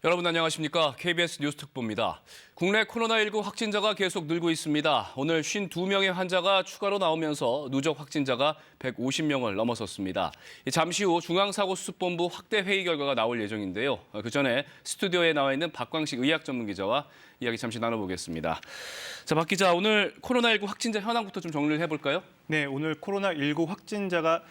여러분 안녕하십니까? KBS 뉴스특보입니다. 국내 코로나19 확진자가 계속 늘고 있습니다. 오늘 52명의 환자가 추가로 나오면서 누적 확진자가 150명을 넘어섰습니다. 잠시 후 중앙사고수습본부 확대 회의 결과가 나올 예정인데요. 그 전에 스튜디오에 나와 있는 박광식 의학 전문 기자와 이야기 잠시 나눠보겠습니다. 자, 박 기자, 오늘 코로나19 확진자 현황부터 좀 정리를 해볼까요? 네, 오늘 코로나19 확진자가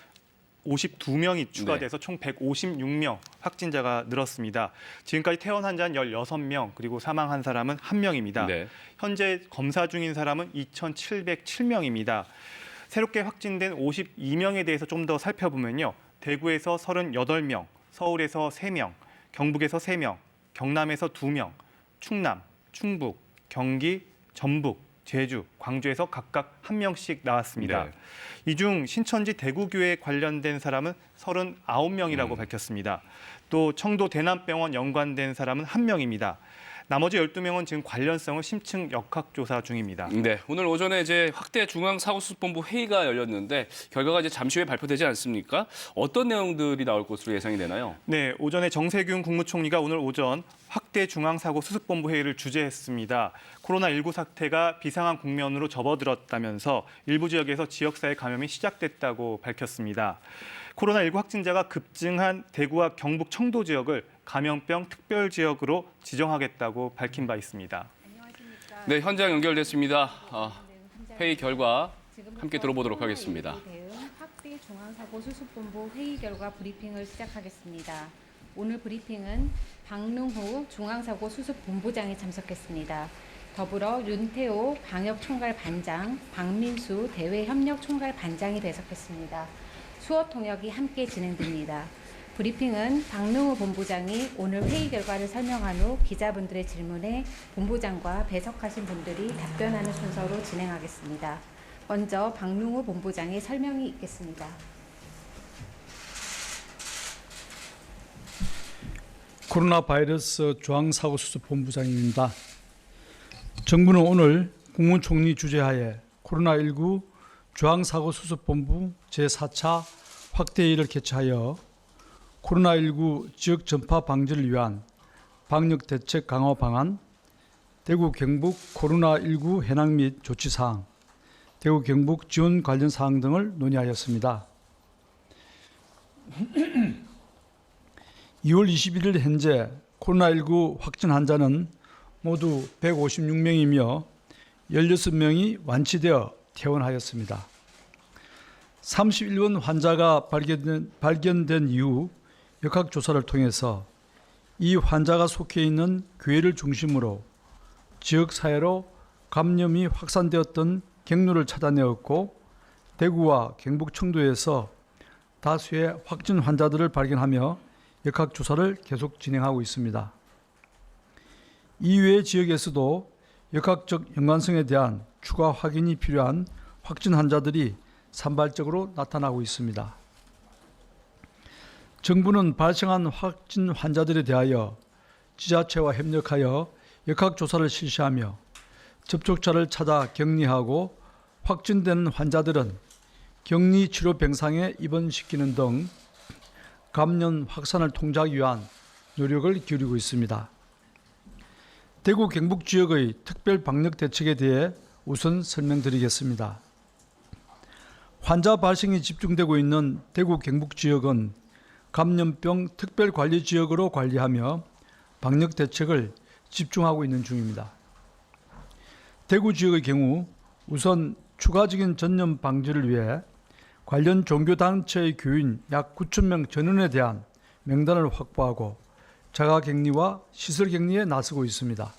52명이 추가돼서 총 156명 확진자가 늘었습니다. 지금까지 퇴원 환자는 16명, 그리고 사망한 사람은 1명입니다. 네. 현재 검사 중인 사람은 2,707명입니다. 새롭게 확진된 52명에 대해서 좀 더 살펴보면요. 대구에서 38명, 서울에서 3명, 경북에서 3명, 경남에서 2명, 충남, 충북, 경기, 전북, 제주, 광주에서 각각 1명씩 나왔습니다. 네. 이 중 신천지 대구교회 관련된 사람은 39명이라고 밝혔습니다. 또 청도 대남병원 연관된 사람은 1명입니다. 나머지 12명은 지금 관련성을 심층 역학조사 중입니다. 네, 오늘 오전에 이제 확대 중앙사고수습본부 회의가 열렸는데 결과가 이제 잠시 후에 발표되지 않습니까? 어떤 내용들이 나올 것으로 예상이 되나요? 네, 오전에 정세균 국무총리가 오늘 오전 확대 중앙사고수습본부 회의를 주재했습니다. 코로나19 사태가 비상한 국면으로 접어들었다면서 일부 지역에서 지역사회 감염이 시작됐다고 밝혔습니다. 코로나19 확진자가 급증한 대구와 경북 청도 지역을 감염병 특별 지역으로 지정하겠다고 밝힌 바 있습니다. 안녕하십니까. 네, 현장 연결됐습니다. 회의 결과 함께 들어보도록 하겠습니다. 대응 확대 중앙사고수습본부 회의 결과 브리핑을 시작하겠습니다. 오늘 브리핑은 박능후 중앙사고수습본부장이 참석했습니다. 더불어 윤태호 방역총괄반장, 박민수 대외협력총괄반장이 배석했습니다. 수어 통역이 함께 진행됩니다. 브리핑은 박능후 본부장이 오늘 회의 결과를 설명한 후 기자분들의 질문에 본부장과 배석하신 분들이 답변하는 순서로 진행하겠습니다. 먼저 박능후 본부장의 설명이 있겠습니다. 코로나 바이러스 중앙사고수습본부장입니다. 정부는 오늘 국무총리 주재하에 코로나19 중앙사고수습본부 제4차 확대회의를 개최하여 코로나19 지역 전파 방지를 위한 방역대책 강화 방안, 대구 경북 코로나19 현황 및 조치사항, 대구 경북 지원 관련 사항 등을 논의하였습니다. 2월 21일 현재 코로나19 확진 환자는 모두 156명이며 16명이 완치되어 퇴원하였습니다. 31번 환자가 발견된 이후 역학조사를 통해서 이 환자가 속해 있는 교회를 중심으로 지역사회로 감염이 확산되었던 경로를 찾아내었고 대구와 경북 청도에서 다수의 확진 환자들을 발견하며 역학조사를 계속 진행하고 있습니다. 이외의 지역에서도 역학적 연관성에 대한 추가 확인이 필요한 확진 환자들이 산발적으로 나타나고 있습니다. 정부는 발생한 확진 환자들에 대하여 지자체와 협력하여 역학조사를 실시하며 접촉자를 찾아 격리하고 확진된 환자들은 격리치료병상에 입원시키는 등 감염 확산을 통제하기 위한 노력을 기울이고 있습니다. 대구 경북 지역의 특별 방역 대책에 대해 우선 설명드리겠습니다. 환자 발생이 집중되고 있는 대구 경북 지역은 감염병 특별관리 지역으로 관리하며 방역 대책을 집중하고 있는 중입니다. 대구 지역의 경우 우선 추가적인 전염 방지를 위해 관련 종교단체의 교인 약 9,000명 전원에 대한 명단을 확보하고 자가격리와 시설격리에 나서고 있습니다.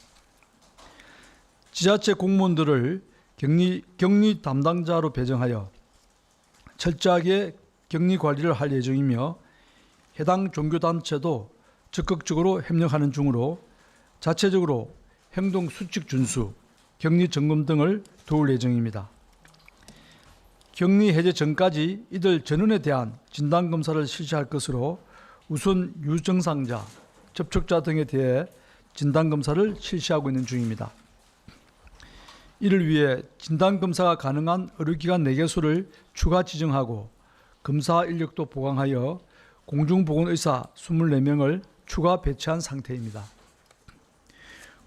지자체 공무원들을 격리 담당자로 배정하여 철저하게 격리 관리를 할 예정이며 해당 종교단체도 적극적으로 협력하는 중으로 자체적으로 행동 수칙 준수, 격리 점검 등을 도울 예정입니다. 격리 해제 전까지 이들 전원에 대한 진단검사를 실시할 것으로 우선 유증상자, 접촉자 등에 대해 진단검사를 실시하고 있는 중입니다. 이를 위해 진단검사가 가능한 의료기관 4개소를 추가 지정하고 검사 인력도 보강하여 공중보건의사 24명을 추가 배치한 상태입니다.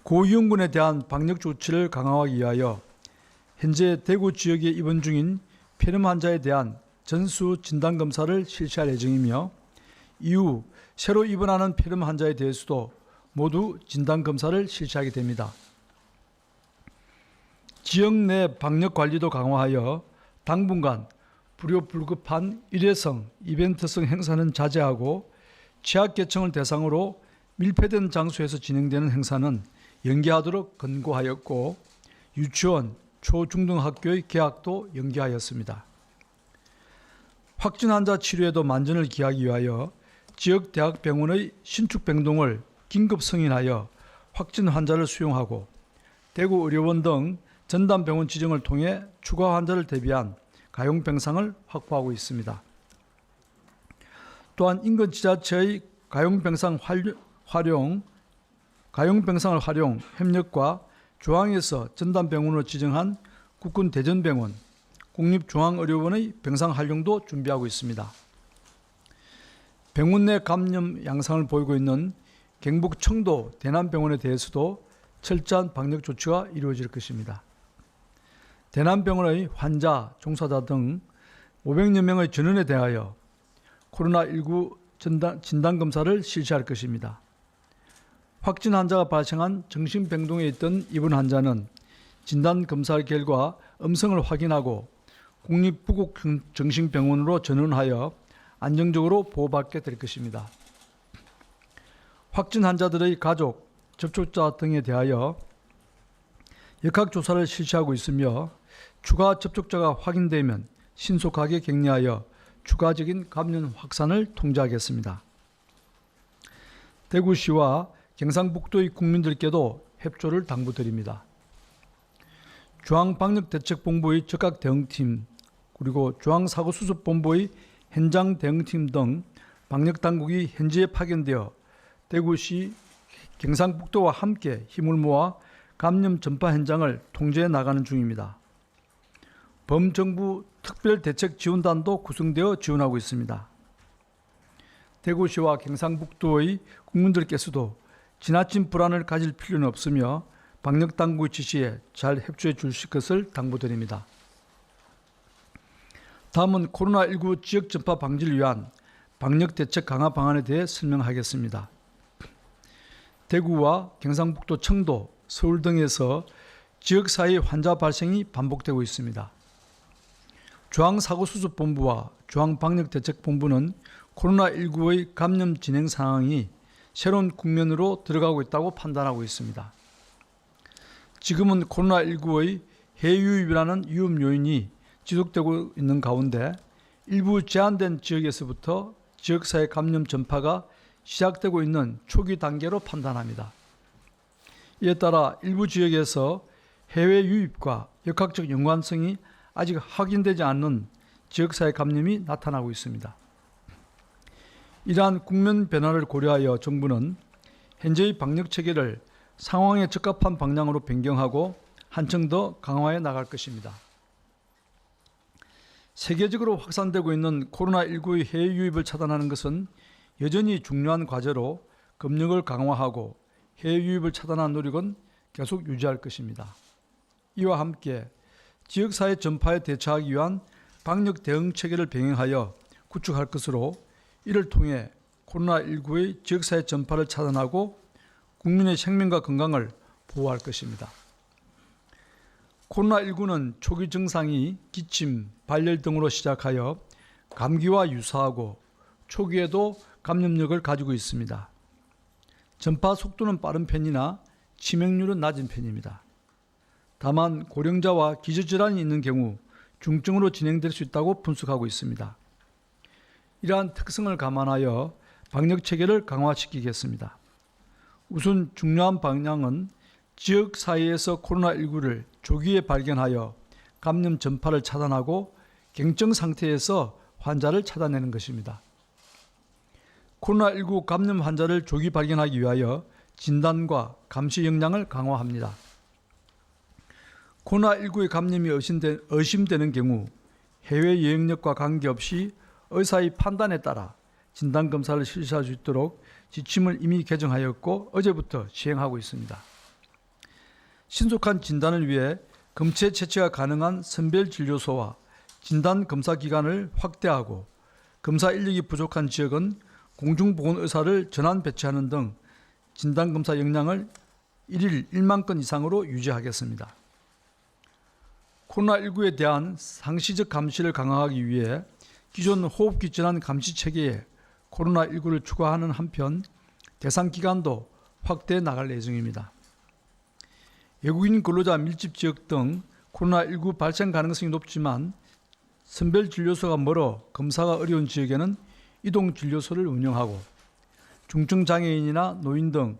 고위험군에 대한 방역 조치를 강화하기 위하여 현재 대구 지역에 입원 중인 폐렴 환자에 대한 전수 진단 검사를 실시할 예정이며 이후 새로 입원하는 폐렴 환자에 대해서도 모두 진단 검사를 실시하게 됩니다. 지역 내 방역 관리도 강화하여 당분간 불효불급한 일회성, 이벤트성 행사는 자제하고 취약계층을 대상으로 밀폐된 장소에서 진행되는 행사는 연기하도록 권고하였고 유치원, 초중등학교의 개학도 연기하였습니다. 확진 환자 치료에도 만전을 기하기 위하여 지역 대학병원의 신축 병동을 긴급 승인하여 확진 환자를 수용하고 대구 의료원 등 전담병원 지정을 통해 추가 환자를 대비한 가용병상을 확보하고 있습니다. 또한 인근 지자체의 가용병상을 활용 협력과 중앙에서 전담병원으로 지정한 국군대전병원, 국립중앙의료원의 병상 활용도 준비하고 있습니다. 병원 내 감염 양상을 보이고 있는 경북 청도 대남병원에 대해서도 철저한 방역 조치가 이루어질 것입니다. 대남병원의 환자, 종사자 등 500여 명의 전원에 대하여 코로나19 진단검사를 실시할 것입니다. 확진 환자가 발생한 정신병동에 있던 입원 환자는 진단검사 결과 음성을 확인하고 국립부국정신병원으로 전원하여 안정적으로 보호받게 될 것입니다. 확진 환자들의 가족, 접촉자 등에 대하여 역학조사를 실시하고 있으며 추가 접촉자가 확인되면 신속하게 격리하여 추가적인 감염 확산을 통제하겠습니다. 대구시와 경상북도의 국민들께도 협조를 당부드립니다. 중앙방역대책본부의 적각 대응팀 그리고 중앙사고수습본부의 현장 대응팀 등 방역당국이 현지에 파견되어 대구시 경상북도와 함께 힘을 모아 감염 전파 현장을 통제해 나가는 중입니다. 범정부 특별대책지원단도 구성되어 지원하고 있습니다. 대구시와 경상북도의 국민들께서도 지나친 불안을 가질 필요는 없으며 방역당국의 지시에 잘 협조해 주실 것을 당부드립니다. 다음은 코로나19 지역 전파 방지를 위한 방역대책 강화 방안에 대해 설명하겠습니다. 대구와 경상북도 청도, 서울 등에서 지역사회 환자 발생이 반복되고 있습니다. 중앙사고수습본부와 중앙방역대책본부는 코로나19의 감염 진행 상황이 새로운 국면으로 들어가고 있다고 판단하고 있습니다. 지금은 코로나19의 해유입이라는 위험 요인이 지속되고 있는 가운데 일부 제한된 지역에서부터 지역사회 감염 전파가 시작되고 있는 초기 단계로 판단합니다. 이에 따라 일부 지역에서 해외 유입과 역학적 연관성이 아직 확인되지 않는 지역사회 감염이 나타나고 있습니다. 이러한 국면 변화를 고려하여 정부는 현재의 방역 체계를 상황에 적합한 방향으로 변경하고 한층 더 강화해 나갈 것입니다. 세계적으로 확산되고 있는 코로나19의 해외 유입을 차단하는 것은 여전히 중요한 과제로 검역을 강화하고 해외 유입을 차단하는 노력은 계속 유지할 것입니다. 이와 함께 지역사회 전파에 대처하기 위한 방역 대응 체계를 병행하여 구축할 것으로 이를 통해 코로나19의 지역사회 전파를 차단하고 국민의 생명과 건강을 보호할 것입니다. 코로나19는 초기 증상이 기침, 발열 등으로 시작하여 감기와 유사하고 초기에도 감염력을 가지고 있습니다. 전파 속도는 빠른 편이나 치명률은 낮은 편입니다. 다만 고령자와 기저질환이 있는 경우 중증으로 진행될 수 있다고 분석하고 있습니다. 이러한 특성을 감안하여 방역 체계를 강화시키겠습니다. 우선 중요한 방향은 지역 사회에서 코로나19를 조기에 발견하여 감염 전파를 차단하고 경증 상태에서 환자를 찾아내는 것입니다. 코로나19 감염 환자를 조기 발견하기 위하여 진단과 감시 역량을 강화합니다. 코로나19의 감염이 의심되는 경우 해외 여행력과 관계없이 의사의 판단에 따라 진단검사를 실시할 수 있도록 지침을 이미 개정하였고 어제부터 시행하고 있습니다. 신속한 진단을 위해 검체 채취가 가능한 선별진료소와 진단검사 기관을 확대하고 검사 인력이 부족한 지역은 공중보건의사를 전환 배치하는 등 진단검사 역량을 1일 1만 건 이상으로 유지하겠습니다. 코로나19에 대한 상시적 감시를 강화하기 위해 기존 호흡기 질환 감시 체계에 코로나19를 추가하는 한편 대상 기간도 확대해 나갈 예정입니다. 외국인 근로자 밀집 지역 등 코로나19 발생 가능성이 높지만 선별진료소가 멀어 검사가 어려운 지역에는 이동진료소를 운영하고 중증장애인이나 노인 등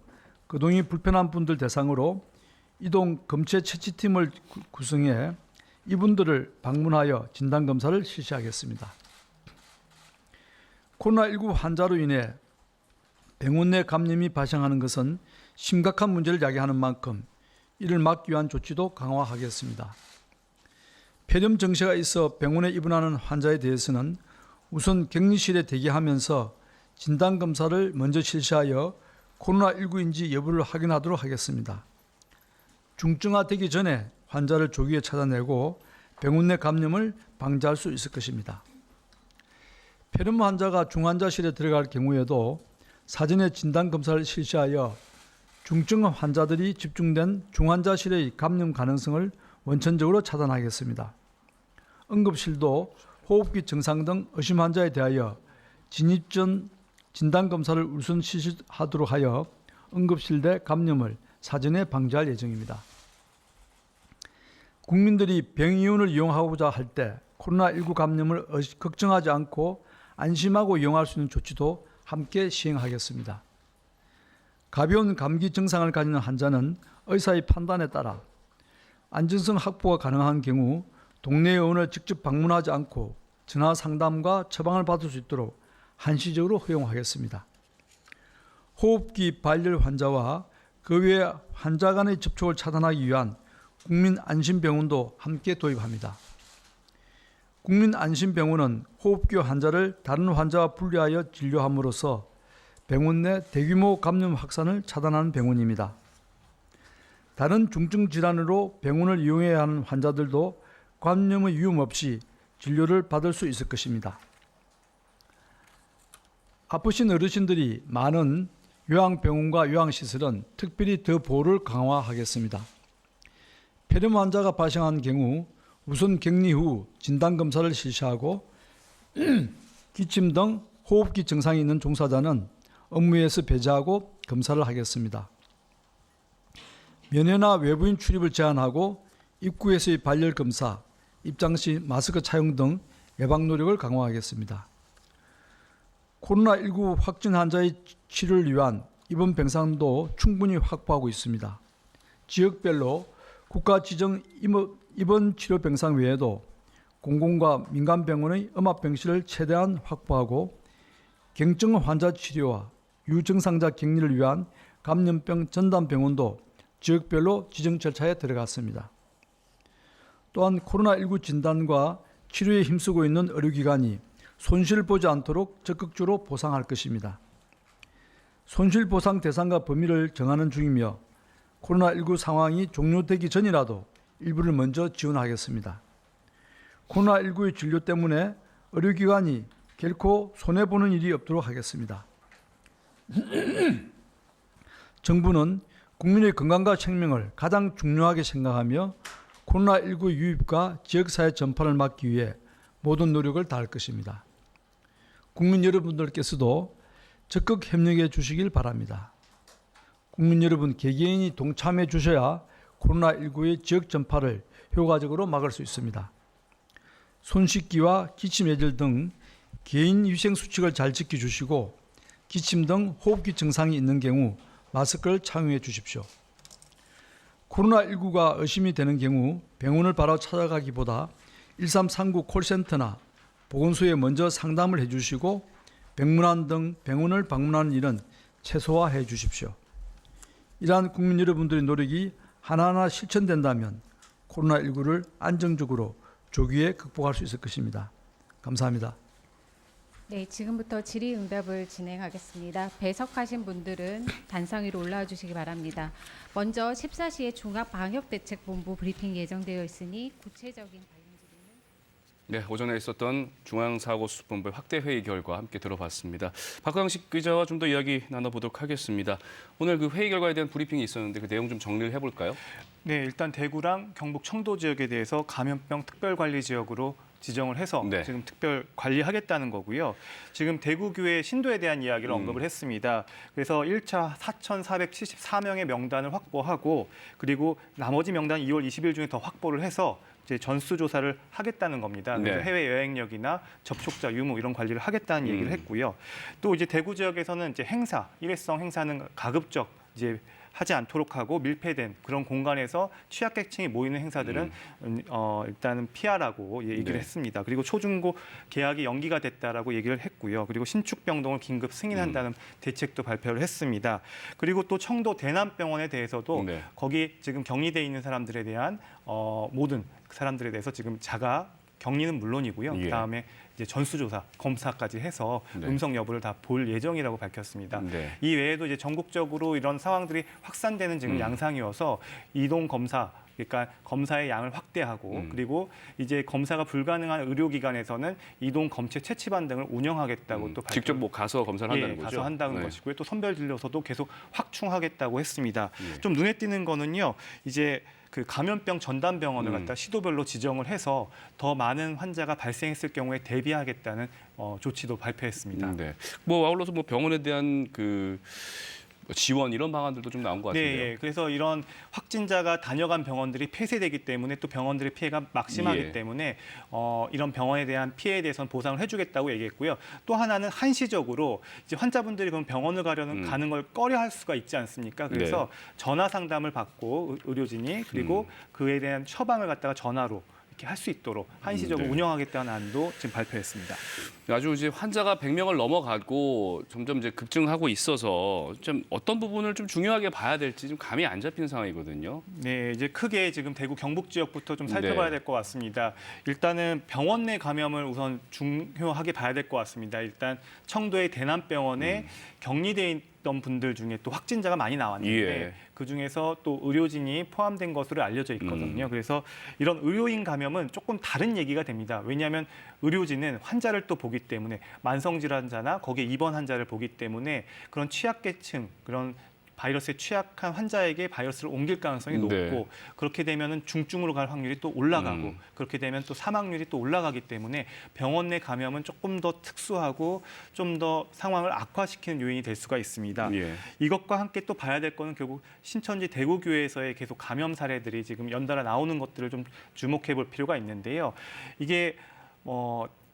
거동이 불편한 분들 대상으로 이동 검체 채취팀을 구성해 이분들을 방문하여 진단검사를 실시하겠습니다. 코로나19 환자로 인해 병원 내 감염이 발생하는 것은 심각한 문제를 야기하는 만큼 이를 막기 위한 조치도 강화하겠습니다. 폐렴 증세가 있어 병원에 입원하는 환자에 대해서는 우선 격리실에 대기하면서 진단검사를 먼저 실시하여 코로나19인지 여부를 확인하도록 하겠습니다. 중증화되기 전에 환자를 조기에 찾아내고 병원 내 감염을 방지할 수 있을 것입니다. 폐렴 환자가 중환자실에 들어갈 경우에도 사전에 진단검사를 실시하여 중증 환자들이 집중된 중환자실의 감염 가능성을 원천적으로 차단하겠습니다. 응급실도 호흡기 증상 등 의심 환자에 대하여 진입 전 진단검사를 우선 실시하도록 하여 응급실 내 감염을 사전에 방지할 예정입니다. 국민들이 병의원을 이용하고자 할 때 코로나19 감염을 걱정하지 않고 안심하고 이용할 수 있는 조치도 함께 시행하겠습니다. 가벼운 감기 증상을 가지는 환자는 의사의 판단에 따라 안전성 확보가 가능한 경우 동네 의원을 직접 방문하지 않고 전화 상담과 처방을 받을 수 있도록 한시적으로 허용하겠습니다. 호흡기 발열 환자와 그 외 환자 간의 접촉을 차단하기 위한 국민안심병원도 함께 도입합니다. 국민안심병원은 호흡기 환자를 다른 환자와 분리하여 진료함으로써 병원 내 대규모 감염 확산을 차단하는 병원입니다. 다른 중증 질환으로 병원을 이용해야 하는 환자들도 감염의 위험 없이 진료를 받을 수 있을 것입니다. 아프신 어르신들이 많은 요양병원과 요양시설은 특별히 더 보호를 강화하겠습니다. 폐렴 환자가 발생한 경우 우선 격리 후 진단검사를 실시하고 기침 등 호흡기 증상이 있는 종사자는 업무에서 배제하고 검사를 하겠습니다. 면회나 외부인 출입을 제한하고 입구에서의 발열 검사, 입장 시 마스크 착용 등 예방 노력을 강화하겠습니다. 코로나19 확진 환자의 치료를 위한 입원 병상도 충분히 확보하고 있습니다. 지역별로 국가 지정 입원 치료 병상 외에도 공공과 민간 병원의 음압병실을 최대한 확보하고 경증 환자 치료와 유증상자 격리를 위한 감염병 전담 병원도 지역별로 지정 절차에 들어갔습니다. 또한 코로나19 진단과 치료에 힘쓰고 있는 의료기관이 손실을 보지 않도록 적극적으로 보상할 것입니다. 손실보상 대상과 범위를 정하는 중이며 코로나19 상황이 종료되기 전이라도 일부를 먼저 지원하겠습니다. 코로나19의 진료 때문에 의료기관이 결코 손해보는 일이 없도록 하겠습니다. 정부는 국민의 건강과 생명을 가장 중요하게 생각하며 코로나19 유입과 지역사회 전파를 막기 위해 모든 노력을 다할 것입니다. 국민 여러분들께서도 적극 협력해 주시길 바랍니다. 국민 여러분 개개인이 동참해 주셔야 코로나19의 지역 전파를 효과적으로 막을 수 있습니다. 손 씻기와 기침 예절 등 개인 위생 수칙을 잘 지켜주시고 기침 등 호흡기 증상이 있는 경우 마스크를 착용해 주십시오. 코로나19가 의심이 되는 경우 병원을 바로 찾아가기보다 1339 콜센터나 보건소에 먼저 상담을 해주시고 병문안 등 병원을 방문하는 일은 최소화해 주십시오. 이러한 국민 여러분들의 노력이 하나하나 실천된다면 코로나19를 안정적으로 조기에 극복할 수 있을 것입니다. 감사합니다. 네, 지금부터 질의응답을 진행하겠습니다. 배석하신 분들은 단상 위로 올라와 주시기 바랍니다. 먼저 14시에 종합방역대책본부 브리핑 예정되어 있으니 구체적인 관련 질의는 네, 오전에 있었던 중앙사고수습본부의 확대 회의 결과 함께 들어봤습니다. 박광식 기자와 좀 더 이야기 나눠보도록 하겠습니다. 오늘 그 회의 결과에 대한 브리핑이 있었는데 그 내용 좀 정리를 해볼까요? 네, 일단 대구랑 경북 청도 지역에 대해서 감염병 특별관리 지역으로 지정을 해서 네. 지금 특별 관리하겠다는 거고요. 지금 대구교회 신도에 대한 이야기를 언급을 했습니다. 그래서 1차 4,474명의 명단을 확보하고 그리고 나머지 명단 2월 20일 중에 더 확보를 해서 이제 전수조사를 하겠다는 겁니다. 그래서 네. 해외 여행력이나 접촉자 유무 이런 관리를 하겠다는 얘기를 했고요. 또 이제 대구 지역에서는 이제 행사, 일회성 행사는 가급적 이제 하지 않도록 하고 밀폐된 그런 공간에서 취약계층이 모이는 행사들은 일단은 피하라고 얘기를 네. 했습니다. 그리고 초중고 개학이 연기가 됐다라고 얘기를 했고요. 그리고 신축 병동을 긴급 승인한다는 대책도 발표를 했습니다. 그리고 또 청도 대남병원에 대해서도 네. 거기 지금 격리돼 있는 사람들에 대한 모든 사람들에 대해서 지금 자가 격리는 물론이고요. 예. 그다음에 이제 전수조사, 검사까지 해서 네. 음성 여부를 다 볼 예정이라고 밝혔습니다. 네. 이 외에도 이제 전국적으로 이런 상황들이 확산되는 지금 양상이어서 이동 검사, 그러니까 검사의 양을 확대하고 그리고 이제 검사가 불가능한 의료기관에서는 이동 검체 채취반 등을 운영하겠다고 또 직접 뭐 가서 검사를 한다는 거죠? 가서 한다는 네. 것이고요. 또 선별 진료소도 계속 확충하겠다고 했습니다. 예. 좀 눈에 띄는 거는요. 이제 그 감염병 전담병원을 갖다 시도별로 지정을 해서 더 많은 환자가 발생했을 경우에 대비하겠다는 조치도 발표했습니다. 네. 뭐 아울러서 뭐 병원에 대한 그 지원 이런 방안들도 좀 나온 것 같은데요. 네, 그래서 이런 확진자가 다녀간 병원들이 폐쇄되기 때문에 또 병원들의 피해가 막심하기 예. 때문에 이런 병원에 대한 피해에 대해서는 보상을 해주겠다고 얘기했고요. 또 하나는 한시적으로 이제 환자분들이 그럼 병원을 가는 걸 꺼려할 수가 있지 않습니까? 그래서 전화 상담을 받고 의료진이 그리고 그에 대한 처방을 갖다가 전화로 이렇게 할 수 있도록 한시적으로 네. 운영하겠다는 안도 지금 발표했습니다. 아주 이제 환자가 100명을 넘어가고 점점 이제 급증하고 있어서 좀 어떤 부분을 좀 중요하게 봐야 될지 좀 감이 안 잡히는 상황이거든요. 네, 이제 크게 지금 대구 경북 지역부터 좀 살펴봐야 될 것 같습니다. 일단은 병원 내 감염을 우선 중요하게 봐야 될 것 같습니다. 일단 청도의 대남병원에 격리돼 있던 분들 중에 또 확진자가 많이 나왔는데 예. 그 중에서 또 의료진이 포함된 것으로 알려져 있거든요. 그래서 이런 의료인 감염은 조금 다른 얘기가 됩니다. 왜냐하면 의료진은 환자를 또 보기 때문에 만성질환자나 거기에 입원 환자를 보기 때문에 그런 취약계층, 그런 바이러스에 취약한 환자에게 바이러스를 옮길 가능성이 높고 네. 그렇게 되면은 중증으로 갈 확률이 또 올라가고 그렇게 되면 또 사망률이 또 올라가기 때문에 병원 내 감염은 조금 더 특수하고 좀 더 상황을 악화시키는 요인이 될 수가 있습니다. 예. 이것과 함께 또 봐야 될 거는 결국 신천지 대구교회에서의 계속 감염 사례들이 지금 연달아 나오는 것들을 좀 주목해 볼 필요가 있는데요. 이게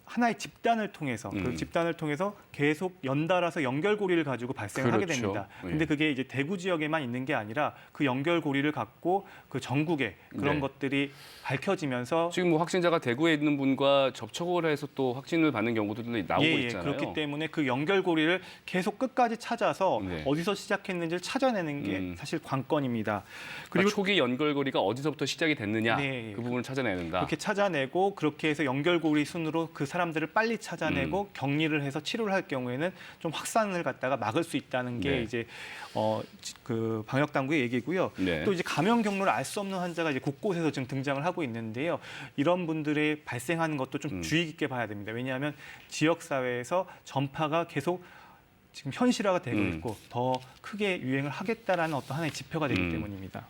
하나의 집단을 통해서 그 집단을 통해서 계속 연달아서 연결고리를 가지고 발생을 하게 그렇죠. 됩니다. 예. 근데 그게 이제 대구 지역에만 있는 게 아니라 그 연결고리를 갖고 그 전국에 그런 네. 것들이 밝혀지면서 지금 뭐 확진자가 대구에 있는 분과 접촉을 해서 또 확진을 받는 경우들도 나오고 있잖아요. 그렇기 때문에 그 연결고리를 계속 끝까지 찾아서 네. 어디서 시작했는지를 찾아내는 게 사실 관건입니다. 그리고 그리고 초기 연결고리가 어디서부터 시작이 됐느냐 네. 그 부분을 찾아내는다. 그렇게 찾아내고 그렇게 해서 연결고리 순으로 그 사람들을 빨리 찾아내고 격리를 해서 치료를 할 경우에는 좀 확산을 갖다가 막을 수 있다는 게 네. 이제 그 방역 당국의 얘기고요. 네. 또 이제 감염 경로를 알 수 없는 환자가 이제 곳곳에서 지금 등장을 하고 있는데요. 이런 분들의 발생하는 것도 좀 주의 깊게 봐야 됩니다. 왜냐하면 지역 사회에서 전파가 계속 지금 현실화가 되고 있고 더 크게 유행을 하겠다라는 어떤 하나의 지표가 되기 때문입니다.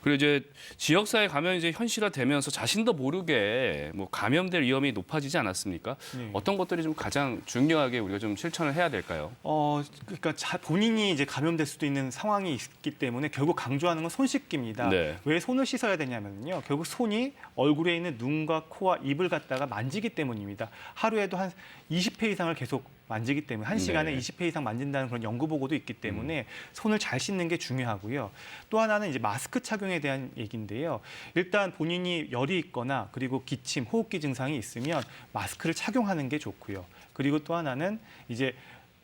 그리고 이제 지역사회 감염이 이제 현실화되면서 자신도 모르게 뭐 감염될 위험이 높아지지 않았습니까? 네. 어떤 것들이 좀 가장 중요하게 우리가 좀 실천을 해야 될까요? 그러니까 본인이 이제 감염될 수도 있는 상황이 있기 때문에 결국 강조하는 건 손 씻기입니다. 네. 왜 손을 씻어야 되냐면요. 결국 손이 얼굴에 있는 눈과 코와 입을 갖다가 만지기 때문입니다. 하루에도 한 20회 이상을 계속 만지기 때문에 한 시간에 네. 20회 이상 만진다는 그런 연구 보고도 있기 때문에 손을 잘 씻는 게 중요하고요. 또 하나는 이제 마스크 착용에 대한 얘기인데요. 일단 본인이 열이 있거나 그리고 기침, 호흡기 증상이 있으면 마스크를 착용하는 게 좋고요. 그리고 또 하나는 이제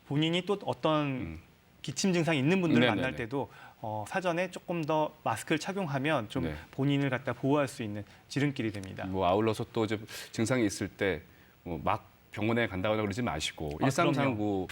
본인이 또 어떤 기침 증상이 있는 분들을 네네네. 만날 때도 사전에 조금 더 마스크를 착용하면 좀 네. 본인을 갖다 보호할 수 있는 지름길이 됩니다. 뭐 아울러서 또 이제 증상이 있을 때 막 병원에 간다거나 그러지 마시고 1339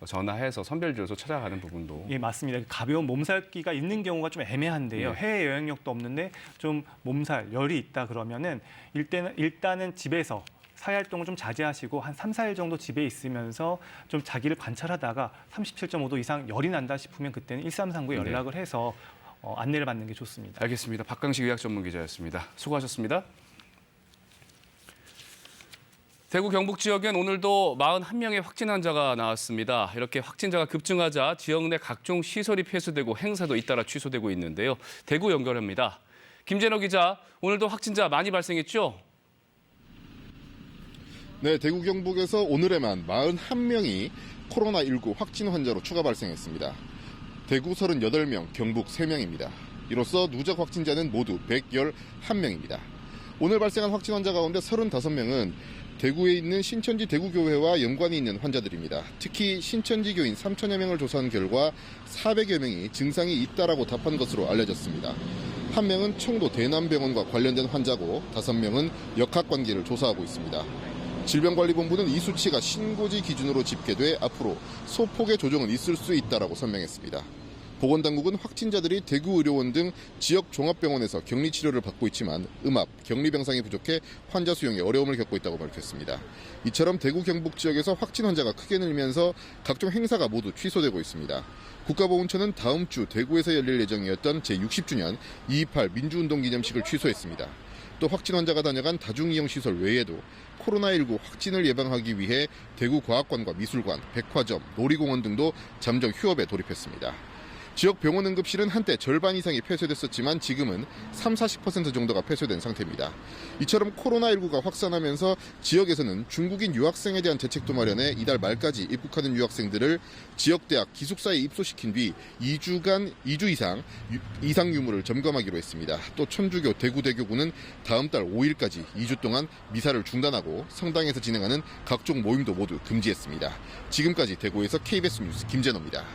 전화해서 선별지어서 찾아가는 부분도. 예, 맞습니다. 가벼운 몸살기가 있는 경우가 좀 애매한데요. 네. 해외 여행력도 없는데 좀 몸살, 열이 있다 그러면은 일단은 집에서 사회 활동을 좀 자제하시고 한 3, 4일 정도 집에 있으면서 좀 자기를 관찰하다가 37.5도 이상 열이 난다 싶으면 그때는 1339에 연락을 해서 안내를 받는 게 좋습니다. 알겠습니다. 박강식 의학 전문 기자였습니다. 수고하셨습니다. 대구 경북 지역엔 오늘도 41명의 확진 환자가 나왔습니다. 이렇게 확진자가 급증하자 지역 내 각종 시설이 폐쇄되고 행사도 잇따라 취소되고 있는데요. 대구 연결합니다. 김재너 기자, 오늘도 확진자 많이 발생했죠? 네, 대구 경북에서 오늘에만 41명이 코로나19 확진 환자로 추가 발생했습니다. 대구 38명, 경북 3명입니다. 이로써 누적 확진자는 모두 111명입니다. 오늘 발생한 확진 환자 가운데 35명은 대구에 있는 신천지 대구교회와 연관이 있는 환자들입니다. 특히 신천지 교인 3천여 명을 조사한 결과 400여 명이 증상이 있다라고 답한 것으로 알려졌습니다. 한 명은 청도 대남병원과 관련된 환자고 5명은 역학관계를 조사하고 있습니다. 질병관리본부는 이 수치가 신고지 기준으로 집계돼 앞으로 소폭의 조정은 있을 수 있다라고 설명했습니다. 보건당국은 확진자들이 대구의료원 등 지역 종합병원에서 격리치료를 받고 있지만 음압, 격리병상이 부족해 환자 수용에 어려움을 겪고 있다고 밝혔습니다. 이처럼 대구 경북 지역에서 확진 환자가 크게 늘면서 각종 행사가 모두 취소되고 있습니다. 국가보훈처는 다음 주 대구에서 열릴 예정이었던 제60주년 2.28 민주운동기념식을 취소했습니다. 또 확진 환자가 다녀간 다중이용시설 외에도 코로나19 확진을 예방하기 위해 대구과학관과 미술관, 백화점, 놀이공원 등도 잠정 휴업에 돌입했습니다. 지역 병원 응급실은 한때 절반 이상이 폐쇄됐었지만 지금은 30-40% 정도가 폐쇄된 상태입니다. 이처럼 코로나19가 확산하면서 지역에서는 중국인 유학생에 대한 대책도 마련해 이달 말까지 입국하는 유학생들을 지역대학 기숙사에 입소시킨 뒤 2주 이상 유무를 점검하기로 했습니다. 또 천주교 대구대교구는 다음 달 5일까지 2주 동안 미사를 중단하고 성당에서 진행하는 각종 모임도 모두 금지했습니다. 지금까지 대구에서 KBS 뉴스 김재노입니다.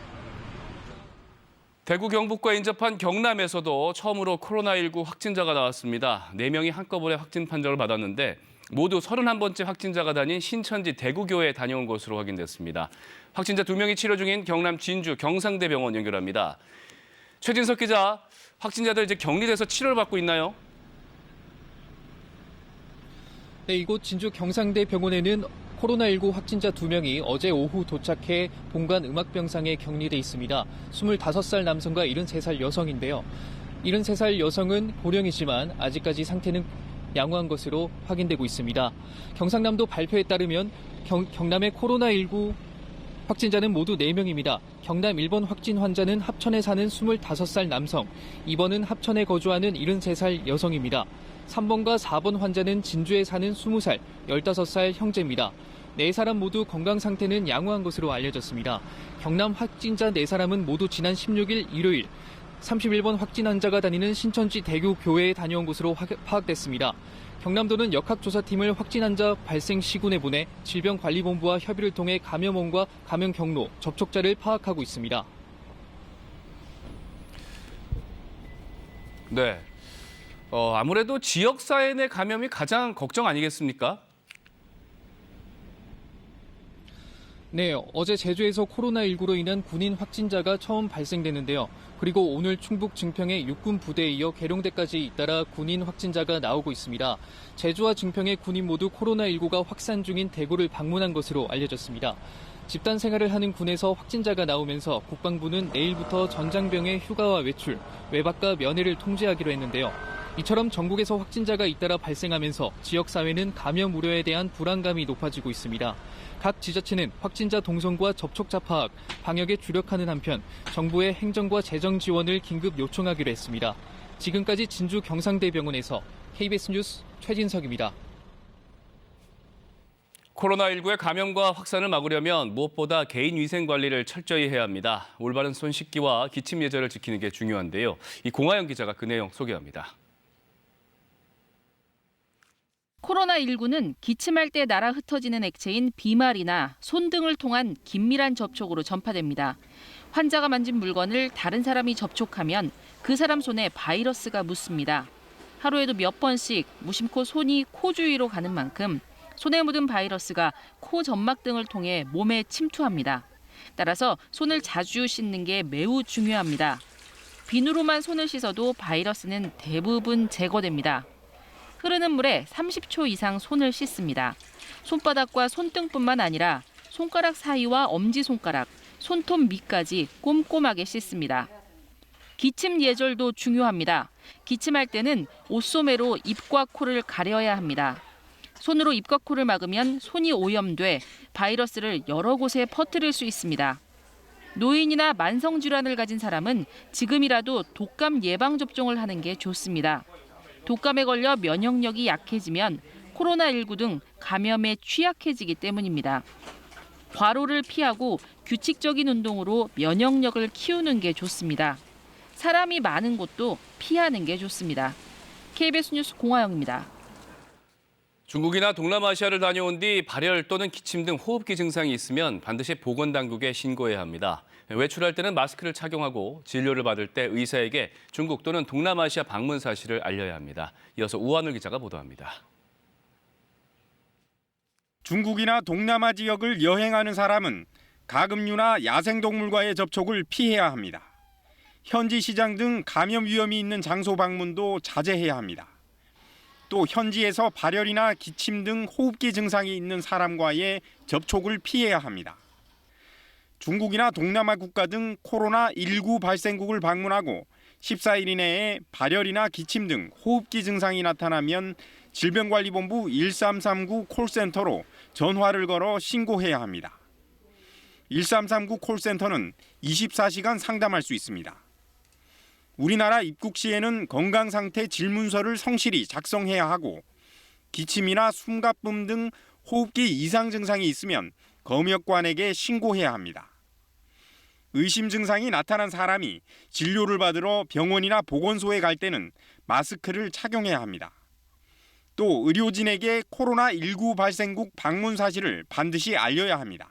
대구 경북과 인접한 경남에서도 처음으로 코로나19 확진자가 나왔습니다. 4명이 한꺼번에 확진 판정을 받았는데 모두 31번째 확진자가 다닌 신천지 대구교회에 다녀온 것으로 확인됐습니다. 확진자 2명이 치료 중인 경남 진주 경상대병원 연결합니다. 최진석 기자, 확진자들 이제 격리돼서 치료를 받고 있나요? 네, 이곳 진주 경상대병원에는 코로나19 확진자 2명이 어제 오후 도착해 본관 음압병상에 격리돼 있습니다. 25살 남성과 73살 여성인데요. 73살 여성은 고령이지만 아직까지 상태는 양호한 것으로 확인되고 있습니다. 경상남도 발표에 따르면 경남의 코로나19 확진자는 모두 4명입니다. 경남 1번 확진 환자는 합천에 사는 25살 남성, 2번은 합천에 거주하는 73살 여성입니다. 3번과 4번 환자는 진주에 사는 20살, 15살 형제입니다. 4사람 모두 건강 상태는 양호한 것으로 알려졌습니다. 경남 확진자 4사람은 모두 지난 16일 일요일 31번 확진 환자가 다니는 신천지 대구 교회에 다녀온 것으로 파악됐습니다. 경남도는 역학조사팀을 확진 환자 발생 시군에 보내 질병관리본부와 협의를 통해 감염원과 감염 경로, 접촉자를 파악하고 있습니다. 네. 아무래도 지역사회 내 감염이 가장 걱정 아니겠습니까? 네, 어제 제주에서 코로나19로 인한 군인 확진자가 처음 발생됐는데요. 그리고 오늘 충북 증평의 육군 부대에 이어 계룡대까지 잇따라 군인 확진자가 나오고 있습니다. 제주와 증평의 군인 모두 코로나19가 확산 중인 대구를 방문한 것으로 알려졌습니다. 집단 생활을 하는 군에서 확진자가 나오면서 국방부는 내일부터 전장병의 휴가와 외출, 외박과 면회를 통제하기로 했는데요. 이처럼 전국에서 확진자가 잇따라 발생하면서 지역사회는 감염 우려에 대한 불안감이 높아지고 있습니다. 각 지자체는 확진자 동선과 접촉자 파악, 방역에 주력하는 한편 정부의 행정과 재정 지원을 긴급 요청하기로 했습니다. 지금까지 진주 경상대병원에서 KBS 뉴스 최진석입니다. 코로나19의 감염과 확산을 막으려면 무엇보다 개인 위생 관리를 철저히 해야 합니다. 올바른 손 씻기와 기침 예절을 지키는 게 중요한데요. 이 공하영 기자가 그 내용 소개합니다. 코로나19는 기침할 때 날아 흩어지는 액체인 비말이나 손 등을 통한 긴밀한 접촉으로 전파됩니다. 환자가 만진 물건을 다른 사람이 접촉하면 그 사람 손에 바이러스가 묻습니다. 하루에도 몇 번씩 무심코 손이 코 주위로 가는 만큼 손에 묻은 바이러스가 코 점막 등을 통해 몸에 침투합니다. 따라서 손을 자주 씻는 게 매우 중요합니다. 비누로만 손을 씻어도 바이러스는 대부분 제거됩니다. 흐르는 물에 30초 이상 손을 씻습니다. 손바닥과 손등뿐만 아니라 손가락 사이와 엄지손가락, 손톱 밑까지 꼼꼼하게 씻습니다. 기침 예절도 중요합니다. 기침할 때는 옷소매로 입과 코를 가려야 합니다. 손으로 입과 코를 막으면 손이 오염돼 바이러스를 여러 곳에 퍼뜨릴 수 있습니다. 노인이나 만성질환을 가진 사람은 지금이라도 독감 예방접종을 하는 게 좋습니다. 독감에 걸려 면역력이 약해지면 코로나19 등 감염에 취약해지기 때문입니다. 과로를 피하고 규칙적인 운동으로 면역력을 키우는 게 좋습니다. 사람이 많은 곳도 피하는 게 좋습니다. KBS 뉴스 공화영입니다. 중국이나 동남아시아를 다녀온 뒤 발열 또는 기침 등 호흡기 증상이 있으면 반드시 보건당국에 신고해야 합니다. 외출할 때는 마스크를 착용하고 진료를 받을 때 의사에게 중국 또는 동남아시아 방문 사실을 알려야 합니다. 이어서 우한울 기자가 보도합니다. 중국이나 동남아 지역을 여행하는 사람은 가금류나 야생동물과의 접촉을 피해야 합니다. 현지 시장 등 감염 위험이 있는 장소 방문도 자제해야 합니다. 또 현지에서 발열이나 기침 등 호흡기 증상이 있는 사람과의 접촉을 피해야 합니다. 중국이나 동남아 국가 등 코로나19 발생국을 방문하고 14일 이내에 발열이나 기침 등 호흡기 증상이 나타나면 질병관리본부 1339 콜센터로 전화를 걸어 신고해야 합니다. 1339 콜센터는 24시간 상담할 수 있습니다. 우리나라 입국 시에는 건강상태 질문서를 성실히 작성해야 하고 기침이나 숨가쁨 등 호흡기 이상 증상이 있으면 검역관에게 신고해야 합니다. 의심 증상이 나타난 사람이 진료를 받으러 병원이나 보건소에 갈 때는 마스크를 착용해야 합니다. 또 의료진에게 코로나19 발생국 방문 사실을 반드시 알려야 합니다.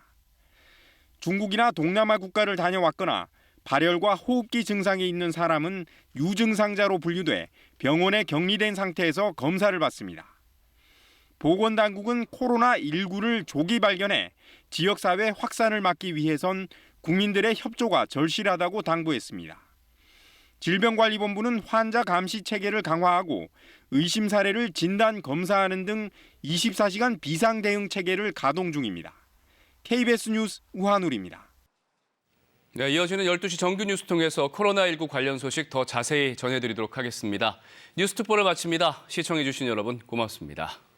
중국이나 동남아 국가를 다녀왔거나 발열과 호흡기 증상이 있는 사람은 유증상자로 분류돼 병원에 격리된 상태에서 검사를 받습니다. 보건당국은 코로나19를 조기 발견해 지역사회 확산을 막기 위해선 국민들의 협조가 절실하다고 당부했습니다. 질병관리본부는 환자 감시 체계를 강화하고 의심 사례를 진단 검사하는 등 24시간 비상 대응 체계를 가동 중입니다. KBS 뉴스 우한울입니다. 네, 이어지는 12시 정규 뉴스 통해서 코로나19 관련 소식 더 자세히 전해드리도록 하겠습니다. 뉴스특보를 마칩니다. 시청해주신 여러분 고맙습니다.